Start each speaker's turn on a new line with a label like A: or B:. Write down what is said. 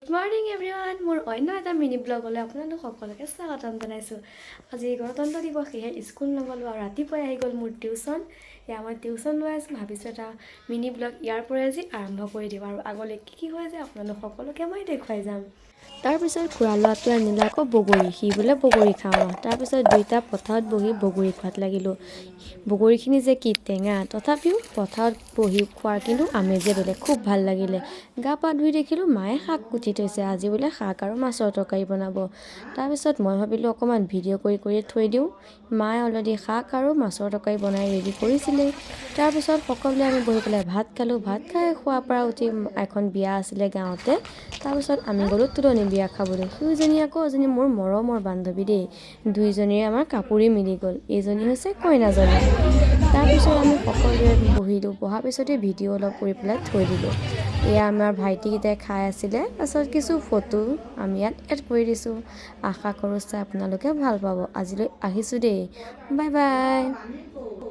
A: Good morning everyone, মোৰ অন্য এটা মিনি ব্লগলৈ আপোনালোক সকলোকে স্বাগতম জনাইছোঁ। আজি গণতন্ত্ৰ দিৱস, সেয়েহে স্কুল নগ'লোঁ আৰু ৰাতিপুৱাই আহি গ'ল মোৰ টিউশ্যন। এয়া মই টিউশ্যন লৈ আছোঁ, ভাবিছোঁ এটা মিনি ব্লগ ইয়াৰ পৰাই আজি আৰম্ভ কৰি দিওঁ আৰু আগলৈ কি হৈ যায় আপোনালোক সকলোকে মই দেখুৱাই যাম। তাৰপিছত খুৰা ল'ৰাটোৱে আনিলে আকৌ বগৰী, সি বোলে বগৰী খাওঁ। তাৰপিছত দুইটা পথাৰত বহি বগৰী খোৱাত লাগিলোঁ। বগৰীখিনি যে কি টেঙা, তথাপিও পথাৰত বহি খোৱাৰ কিন্তু আমেজে বেলেগ, খুব ভাল লাগিলে। গা পা ধুই দেখিলোঁ মায়ে শাক কুটি থৈছে, আজি বোলে শাক আৰু মাছৰ তৰকাৰী বনাব। তাৰপিছত মই ভাবিলোঁ অকণমান ভিডিঅ' কৰি থৈ দিওঁ। মায়ে অলৰেডি শাক আৰু মাছৰ তৰকাৰী বনাই ৰেডি কৰিছিলেই। তাৰপিছত সকলোৱে আমি বহি পেলাই ভাত খালোঁ। ভাত খাই খোৱাৰ পৰা উঠি এখন বিয়া আছিলে গাঁৱতে। তাৰপিছত আমি গ'লোঁ তুলনি বিয়া খাবলৈ। সেইজনী আকৌ এজনী মোৰ মৰমৰ বান্ধৱী দেই, দুইজনীৰে আমাৰ কাপোৰেই মিলি গ'ল। এইজনী হৈছে কইনাজনী। তাৰপিছত আমি সকলোৱে বহিলোঁ, বহাৰ পিছতে ভিডিঅ' অলপ কৰি পেলাই থৈ দিলোঁ। এয়া আমাৰ ভাইটিকেইটাই খাই আছিলে। তাৰপিছত কিছু ফটো আমি ইয়াত এড কৰি দিছোঁ। আশা কৰোঁ চাই আপোনালোকে ভাল পাব। আজিলৈ আহিছোঁ দেই, বাই বাই।